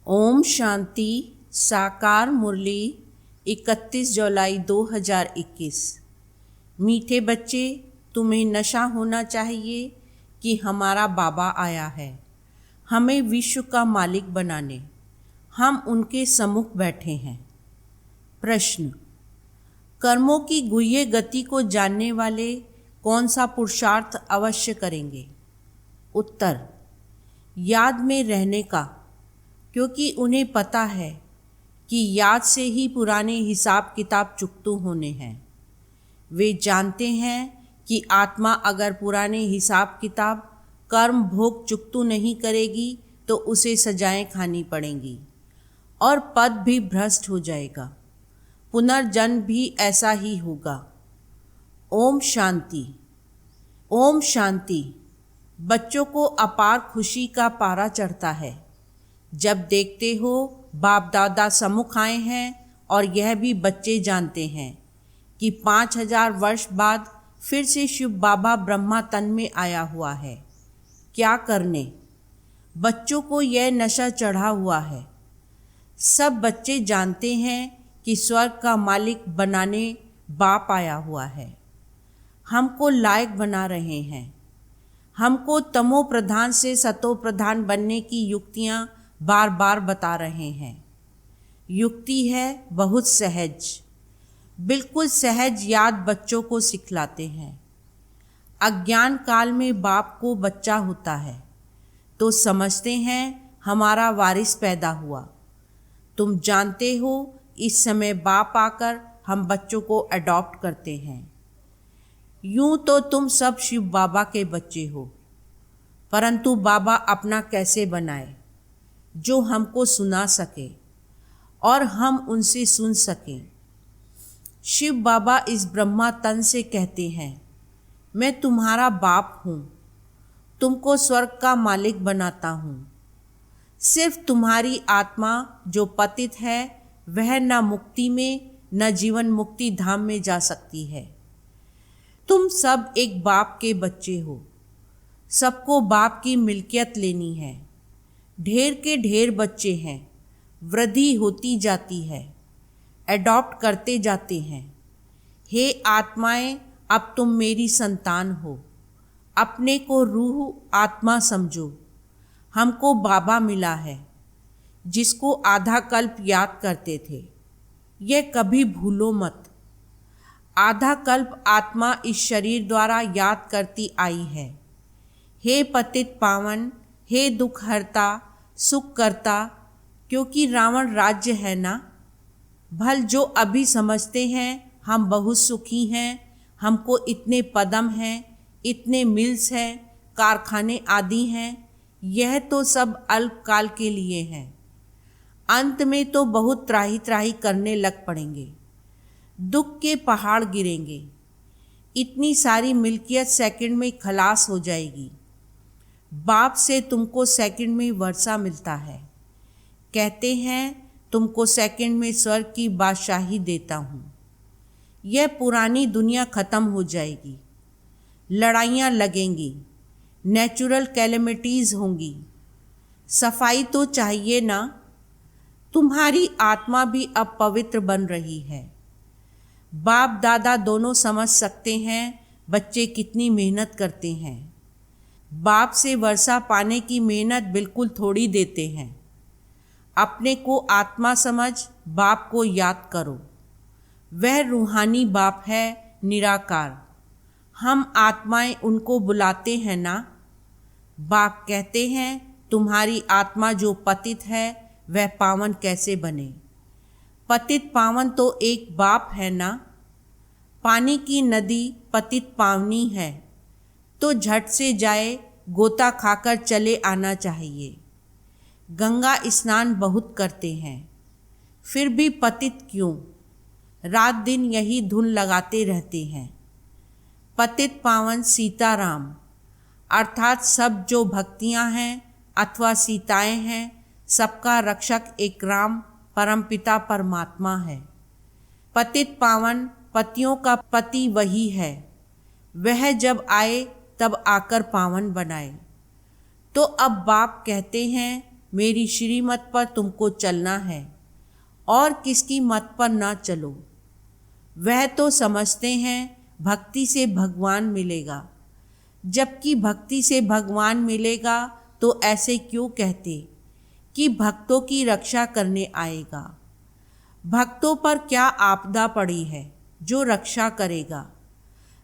ओम शांति। साकार मुरली 31 जुलाई 2021। मीठे बच्चे, तुम्हें नशा होना चाहिए कि हमारा बाबा आया है हमें विश्व का मालिक बनाने। हम उनके सम्मुख बैठे हैं। प्रश्न: कर्मों की गुह्य गति को जानने वाले कौन सा पुरुषार्थ अवश्य करेंगे? उत्तर: याद में रहने का, क्योंकि उन्हें पता है कि याद से ही पुराने हिसाब किताब चुकतू होने हैं। वे जानते हैं कि आत्मा अगर पुराने हिसाब किताब कर्म भोग चुकतू नहीं करेगी तो उसे सजाएं खानी पड़ेंगी और पद भी भ्रष्ट हो जाएगा। पुनर्जन्म भी ऐसा ही होगा। ओम शांति। ओम शांति। बच्चों को अपार खुशी का पारा चढ़ता है जब देखते हो बाप दादा सम्मुख आए हैं और यह भी बच्चे जानते हैं कि 5000 वर्ष बाद फिर से शिव बाबा ब्रह्मा तन में आया हुआ है। क्या करने? बच्चों को यह नशा चढ़ा हुआ है। सब बच्चे जानते हैं कि स्वर्ग का मालिक बनाने बाप आया हुआ है। हमको लायक बना रहे हैं। हमको तमो प्रधान से सतो प्रधान बनने की युक्तियाँ बार बार बता रहे हैं। युक्ति है बहुत सहज, बिल्कुल सहज याद बच्चों को सिखलाते हैं। अज्ञान काल में बाप को बच्चा होता है तो समझते हैं हमारा वारिस पैदा हुआ। तुम जानते हो इस समय बाप आकर हम बच्चों को अडॉप्ट करते हैं। यूं तो तुम सब शिव बाबा के बच्चे हो, परंतु बाबा अपना कैसे बनाए जो हमको सुना सके और हम उनसे सुन सकें। शिव बाबा इस ब्रह्मा तन से कहते हैं, मैं तुम्हारा बाप हूँ, तुमको स्वर्ग का मालिक बनाता हूँ। सिर्फ तुम्हारी आत्मा जो पतित है वह न मुक्ति में न जीवन मुक्ति धाम में जा सकती है। तुम सब एक बाप के बच्चे हो। सबको बाप की मिल्कियत लेनी है। ढेर के ढेर बच्चे हैं। वृद्धि होती जाती है। एडॉप्ट करते जाते हैं। हे आत्माएं, अब तुम मेरी संतान हो। अपने को रूह आत्मा समझो। हमको बाबा मिला है जिसको आधा कल्प याद करते थे। यह कभी भूलो मत। आधा कल्प आत्मा इस शरीर द्वारा याद करती आई है। हे पतित पावन, हे दुख हरता, सुख करता, क्योंकि रावण राज्य है ना। भल जो अभी समझते हैं हम बहुत सुखी हैं, हमको इतने पदम हैं, इतने मिल्स हैं, कारखाने आदि हैं, यह तो सब अल्पकाल के लिए हैं। अंत में तो बहुत त्राही त्राही करने लग पड़ेंगे। दुख के पहाड़ गिरेंगे। इतनी सारी मिल्कियत सेकंड में खलास हो जाएगी। बाप से तुमको सेकंड में वर्षा मिलता है। कहते हैं तुमको सेकंड में स्वर्ग की बादशाही देता हूँ। यह पुरानी दुनिया खत्म हो जाएगी। लड़ाइयाँ लगेंगी। नेचुरल कैलेमिटीज़ होंगी। सफाई तो चाहिए ना। तुम्हारी आत्मा भी अब पवित्र बन रही है। बाप दादा दोनों समझ सकते हैं बच्चे कितनी मेहनत करते हैं। बाप से वर्षा पाने की मेहनत बिल्कुल थोड़ी देते हैं। अपने को आत्मा समझ बाप को याद करो। वह रूहानी बाप है, निराकार। हम आत्माएं उनको बुलाते हैं ना। बाप कहते हैं तुम्हारी आत्मा जो पतित है वह पावन कैसे बने। पतित पावन तो एक बाप है ना। पानी की नदी पतित पावनी है तो झट से जाए, गोता खाकर चले आना चाहिए। गंगा स्नान बहुत करते हैं, फिर भी पतित क्यों? रात दिन यही धुन लगाते रहते हैं। पतित पावन सीताराम अर्थात सब जो भक्तियाँ हैं अथवा सीताएं हैं, सबका रक्षक एक राम परमपिता परमात्मा है। पतित पावन पतियों का पति वही है। वह जब आए तब आकर पावन बनाए। तो अब बाप कहते हैं मेरी श्रीमत पर तुमको चलना है और किसकी मत पर ना चलो। वह तो समझते हैं भक्ति से भगवान मिलेगा, जबकि भक्ति से भगवान मिलेगा तो ऐसे क्यों कहते कि भक्तों की रक्षा करने आएगा। भक्तों पर क्या आपदा पड़ी है जो रक्षा करेगा।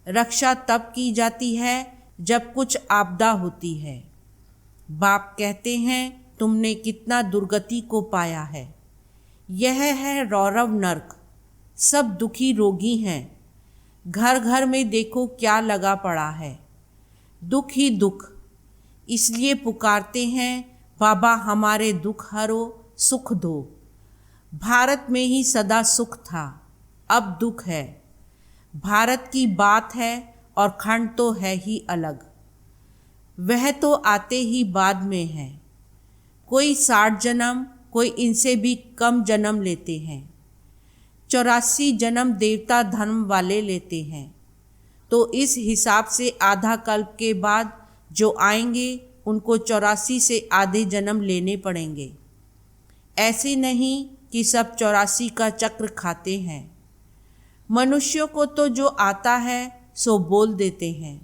रक्षा तब की जाती है जब कुछ आपदा होती है। बाप कहते हैं तुमने कितना दुर्गति को पाया है। यह है रौरव नर्क। सब दुखी रोगी हैं। घर घर में देखो क्या लगा पड़ा है, दुख ही दुख। इसलिए पुकारते हैं बाबा हमारे दुख हरो सुख दो। भारत में ही सदा सुख था, अब दुख है। भारत की बात है और खंड तो है ही अलग। वह तो आते ही बाद में है। कोई 60 जन्म, कोई इनसे भी कम जन्म लेते हैं। 84 जन्म देवता धर्म वाले लेते हैं, तो इस हिसाब से आधा कल्प के बाद जो आएंगे उनको 84 से आधे जन्म लेने पड़ेंगे। ऐसे नहीं कि सब 84 का चक्र खाते हैं। मनुष्यों को तो जो आता है सो बोल देते हैं।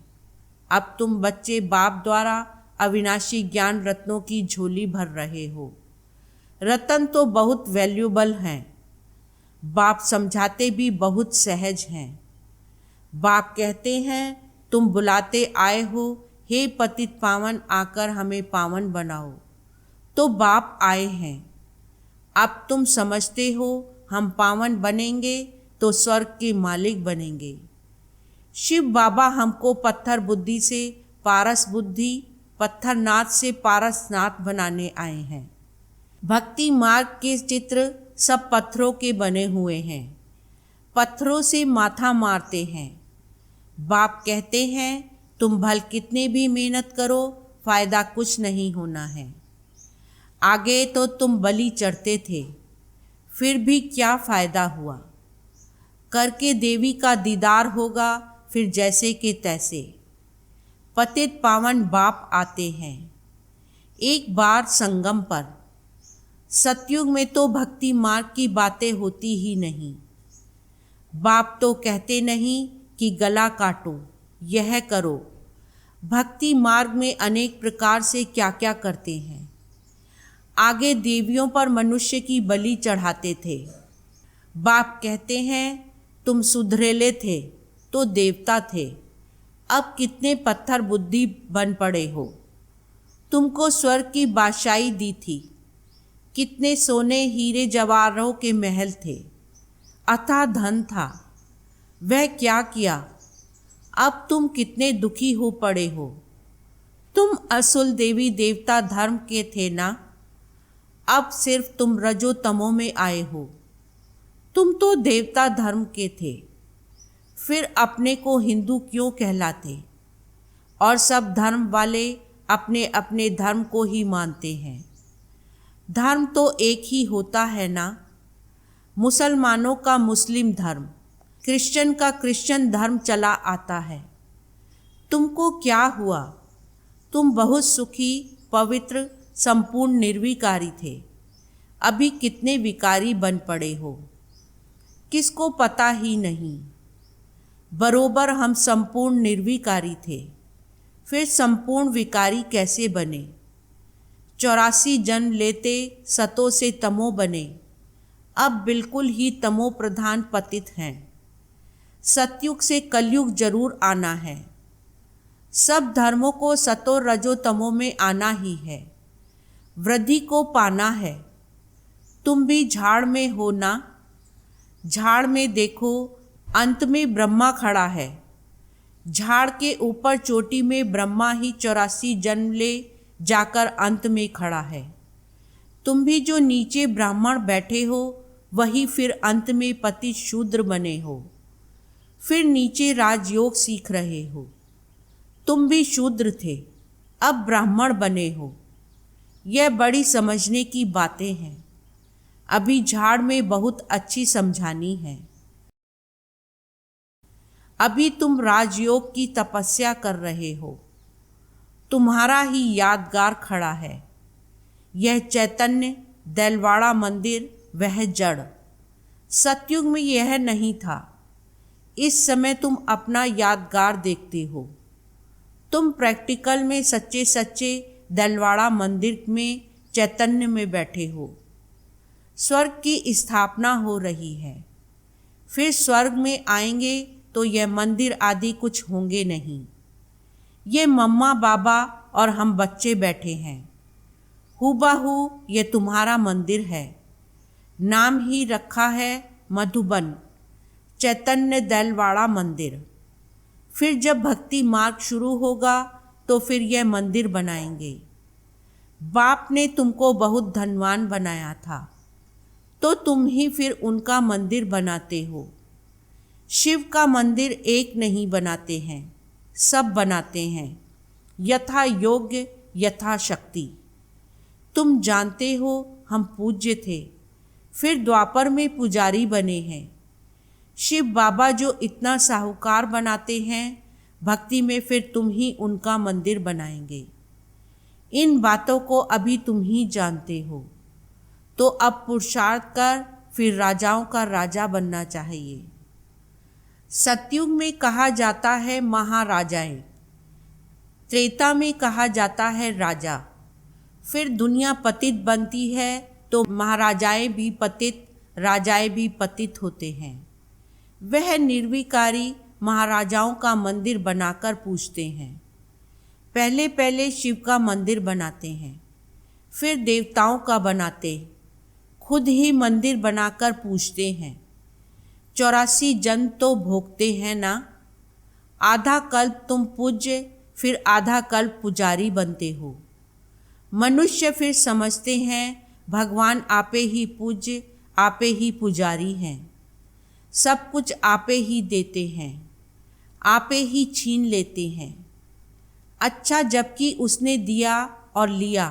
अब तुम बच्चे बाप द्वारा अविनाशी ज्ञान रत्नों की झोली भर रहे हो। रतन तो बहुत वैल्यूबल हैं। बाप समझाते भी बहुत सहज हैं। बाप कहते हैं तुम बुलाते आए हो, हे पतित पावन आकर हमें पावन बनाओ। तो बाप आए हैं। अब तुम समझते हो हम पावन बनेंगे तो स्वर्ग के मालिक बनेंगे। शिव बाबा हमको पत्थर बुद्धि से पारस बुद्धि, पत्थरनाथ से पारसनाथ बनाने आए हैं। भक्ति मार्ग के चित्र सब पत्थरों के बने हुए हैं। पत्थरों से माथा मारते हैं। बाप कहते हैं तुम भल कितने भी मेहनत करो, फायदा कुछ नहीं होना है। आगे तो तुम बलि चढ़ते थे, फिर भी क्या फायदा हुआ। करके देवी का दीदार होगा, फिर जैसे के तैसे। पतित पावन बाप आते हैं एक बार संगम पर। सतयुग में तो भक्ति मार्ग की बातें होती ही नहीं। बाप तो कहते नहीं कि गला काटो, यह करो। भक्ति मार्ग में अनेक प्रकार से क्या क्या करते हैं। आगे देवियों पर मनुष्य की बलि चढ़ाते थे। बाप कहते हैं तुम सुधरेले थे तो देवता थे, अब कितने पत्थर बुद्धि बन पड़े हो। तुमको स्वर्ग की बादशाही दी थी, कितने सोने हीरे जवाहरों के महल थे, अथाह धन था। वह क्या किया, अब तुम कितने दुखी हो पड़े हो। तुम असुल देवी देवता धर्म के थे ना, अब सिर्फ तुम रजो तमो में आए हो। तुम तो देवता धर्म के थे, फिर अपने को हिंदू क्यों कहलाते। और सब धर्म वाले अपने अपने धर्म को ही मानते हैं। धर्म तो एक ही होता है ना। मुसलमानों का मुस्लिम धर्म, क्रिश्चियन का क्रिश्चियन धर्म चला आता है। तुमको क्या हुआ, तुम बहुत सुखी पवित्र संपूर्ण निर्विकारी थे, अभी कितने विकारी बन पड़े हो, किसको पता ही नहीं। बरोबर हम संपूर्ण निर्विकारी थे, फिर संपूर्ण विकारी कैसे बने। 84 जन्म लेते सतो से तमो बने, अब बिल्कुल ही तमो प्रधान पतित हैं। सतयुग से कलयुग जरूर आना है। सब धर्मों को सतो रजो तमो में आना ही है, वृद्धि को पाना है। तुम भी झाड़ में हो ना। झाड़ में देखो अंत में ब्रह्मा खड़ा है। झाड़ के ऊपर चोटी में ब्रह्मा ही 84 जन्म ले जाकर अंत में खड़ा है। तुम भी जो नीचे ब्राह्मण बैठे हो, वही फिर अंत में पति शूद्र बने हो, फिर नीचे राजयोग सीख रहे हो। तुम भी शूद्र थे, अब ब्राह्मण बने हो। यह बड़ी समझने की बातें हैं। अभी झाड़ में बहुत अच्छी समझानी है। अभी तुम राजयोग की तपस्या कर रहे हो। तुम्हारा ही यादगार खड़ा है। यह चैतन्य देलवाड़ा मंदिर वह जड़। सतयुग में यह नहीं था। इस समय तुम अपना यादगार देखते हो। तुम प्रैक्टिकल में सच्चे सच्चे देलवाड़ा मंदिर में चैतन्य में बैठे हो। स्वर्ग की स्थापना हो रही है। फिर स्वर्ग में आएंगे तो यह मंदिर आदि कुछ होंगे नहीं। ये मम्मा बाबा और हम बच्चे बैठे हैं। हूबहू ये तुम्हारा मंदिर है। नाम ही रखा है मधुबन चैतन्य देलवाड़ा मंदिर। फिर जब भक्ति मार्ग शुरू होगा तो फिर यह मंदिर बनाएंगे। बाप ने तुमको बहुत धनवान बनाया था तो तुम ही फिर उनका मंदिर बनाते हो। शिव का मंदिर एक नहीं बनाते हैं, सब बनाते हैं, यथा योग्य यथा शक्ति। तुम जानते हो हम पूज्य थे, फिर द्वापर में पुजारी बने हैं। शिव बाबा जो इतना साहूकार बनाते हैं, भक्ति में फिर तुम ही उनका मंदिर बनाएंगे। इन बातों को अभी तुम ही जानते हो, तो अब पुरुषार्थ कर फिर राजाओं का राजा बनना चाहिए। सतयुग में कहा जाता है महाराजाएं, त्रेता में कहा जाता है राजा। फिर दुनिया पतित बनती है तो महाराजाएं भी पतित, राजाएं भी पतित होते हैं। वह निर्विकारी महाराजाओं का मंदिर बनाकर पूजते हैं। पहले पहले शिव का मंदिर बनाते हैं, फिर देवताओं का बनाते, खुद ही मंदिर बनाकर पूजते हैं। 84 जन्म तो भोगते हैं ना। आधा कल्प तुम पूज्य, फिर आधा कल्प पुजारी बनते हो। मनुष्य फिर समझते हैं भगवान आपे ही पूज्य, आपे ही पुजारी हैं। सब कुछ आपे ही देते हैं, आपे ही छीन लेते हैं। अच्छा, जबकि उसने दिया और लिया,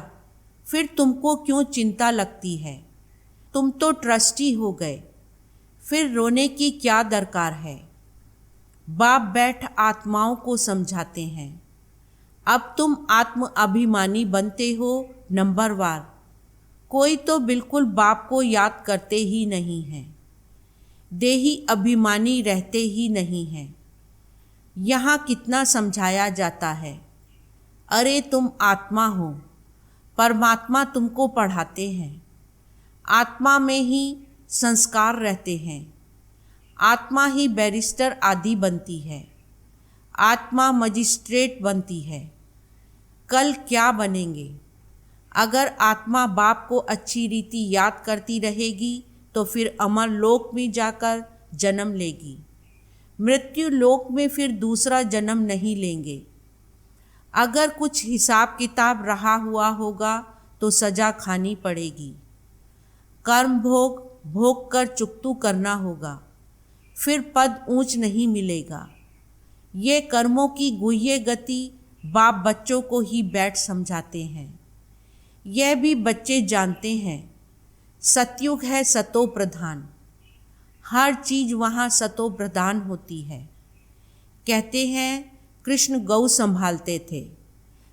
फिर तुमको क्यों चिंता लगती है? तुम तो ट्रस्टी हो गए, फिर रोने की क्या दरकार है? बाप बैठ आत्माओं को समझाते हैं। अब तुम आत्म अभिमानी बनते हो नंबरवार। कोई तो बिल्कुल बाप को याद करते ही नहीं है, देही अभिमानी रहते ही नहीं हैं। यहाँ कितना समझाया जाता है, अरे तुम आत्मा हो, परमात्मा तुमको पढ़ाते हैं। आत्मा में ही संस्कार रहते हैं। आत्मा ही बैरिस्टर आदि बनती है। आत्मा मजिस्ट्रेट बनती है। कल क्या बनेंगे? अगर आत्मा बाप को अच्छी रीति याद करती रहेगी तो फिर अमर लोक में जाकर जन्म लेगी। मृत्यु लोक में फिर दूसरा जन्म नहीं लेंगे। अगर कुछ हिसाब किताब रहा हुआ होगा तो सजा खानी पड़ेगी। कर्म भोग भोग कर चुकतू करना होगा, फिर पद ऊंच नहीं मिलेगा। ये कर्मों की गुह्य गति बाप बच्चों को ही बैठ समझाते हैं। यह भी बच्चे जानते हैं। सतयुग है सतो प्रधान, हर चीज वहाँ सतो प्रधान होती है। कहते हैं कृष्ण गौ संभालते थे,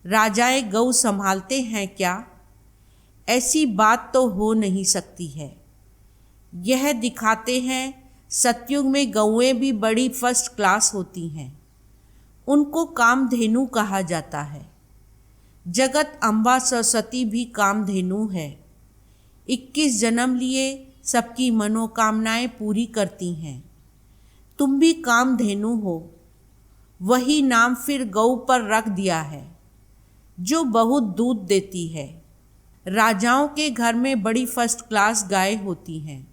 राजाएं गौ संभालते हैं क्या? ऐसी बात तो हो नहीं सकती है। यह दिखाते हैं सतयुग में गौएं भी बड़ी फर्स्ट क्लास होती हैं। उनको कामधेनु कहा जाता है। जगत अम्बा सरस्वती भी कामधेनु है। 21 जन्म लिए सबकी मनोकामनाएं पूरी करती हैं। तुम भी कामधेनु हो। वही नाम फिर गौ पर रख दिया है जो बहुत दूध देती है। राजाओं के घर में बड़ी फर्स्ट क्लास गाय होती हैं,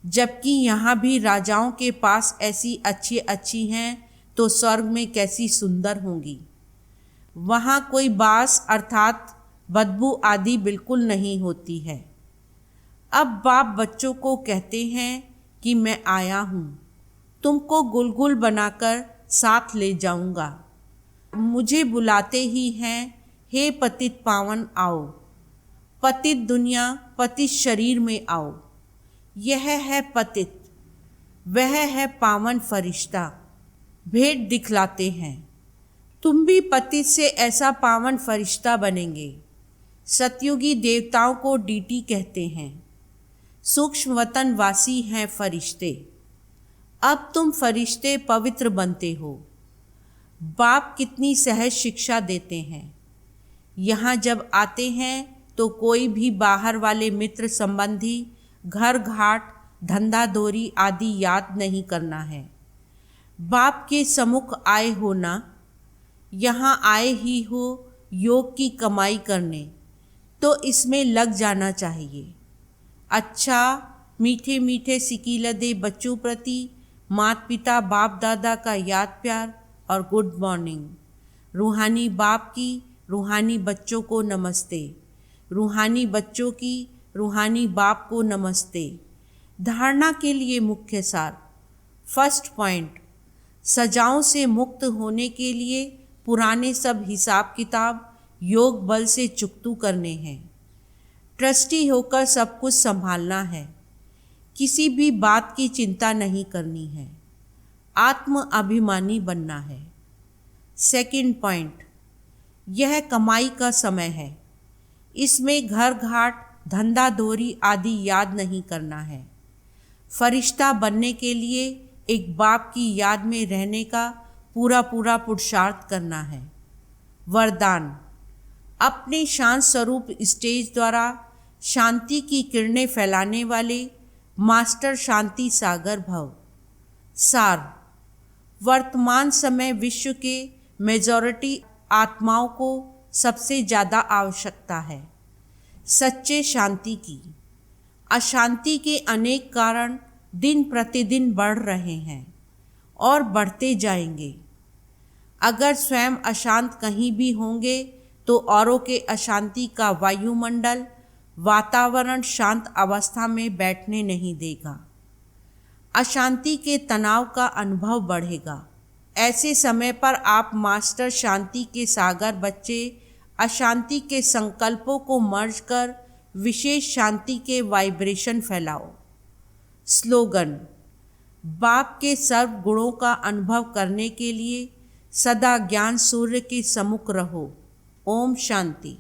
जबकि यहाँ भी राजाओं के पास ऐसी अच्छी अच्छी हैं तो स्वर्ग में कैसी सुंदर होंगी। वहाँ कोई बास अर्थात बदबू आदि बिल्कुल नहीं होती है। अब बाप बच्चों को कहते हैं कि मैं आया हूँ, तुमको गुलगुल बनाकर साथ ले जाऊँगा। मुझे बुलाते ही हैं, हे पतित पावन आओ, पतित दुनिया पतित शरीर में आओ। यह है पतित, वह है पावन फरिश्ता। भेंट दिखलाते हैं, तुम भी पतित से ऐसा पावन फरिश्ता बनेंगे। सतयुगी देवताओं को डीटी कहते हैं। सूक्ष्म वतन वासी हैं फरिश्ते। अब तुम फरिश्ते पवित्र बनते हो। बाप कितनी सहज शिक्षा देते हैं। यहाँ जब आते हैं तो कोई भी बाहर वाले मित्र संबंधी, घर घाट, धंधा दोरी आदि याद नहीं करना है। बाप के सम्मुख आए हो ना, यहाँ आए ही हो योग की कमाई करने, तो इसमें लग जाना चाहिए। अच्छा, मीठे मीठे सिकीलदे बच्चों प्रति माता पिता बाप दादा का याद प्यार और गुड मॉर्निंग। रूहानी बाप की रूहानी बच्चों को नमस्ते। रूहानी बच्चों की रूहानी बाप को नमस्ते। धारणा के लिए मुख्य सार। फर्स्ट पॉइंट, सजाओं से मुक्त होने के लिए पुराने सब हिसाब किताब योग बल से चुकतू करने हैं। ट्रस्टी होकर सब कुछ संभालना है। किसी भी बात की चिंता नहीं करनी है। आत्म अभिमानी बनना है। सेकंड पॉइंट, यह कमाई का समय है। इसमें घर घाट, धंधा दोरी आदि याद नहीं करना है। फरिश्ता बनने के लिए एक बाप की याद में रहने का पूरा पुरुषार्थ करना है। वरदान, अपने शांत स्वरूप स्टेज द्वारा शांति की किरणें फैलाने वाले मास्टर शांति सागर भव। सार, वर्तमान समय विश्व के मेजॉरिटी आत्माओं को सबसे ज़्यादा आवश्यकता है सच्चे शांति की। अशांति के अनेक कारण दिन प्रतिदिन बढ़ रहे हैं और बढ़ते जाएंगे। अगर स्वयं अशांत कहीं भी होंगे तो औरों के अशांति का वायुमंडल, वातावरण शांत अवस्था में बैठने नहीं देगा। अशांति के तनाव का अनुभव बढ़ेगा। ऐसे समय पर आप मास्टर शांति के सागर बच्चे अशांति के संकल्पों को मर्ज कर विशेष शांति के वाइब्रेशन फैलाओ। स्लोगन, बाप के सर्व गुणों का अनुभव करने के लिए सदा ज्ञान सूर्य के सम्मुख रहो। ओम शांति।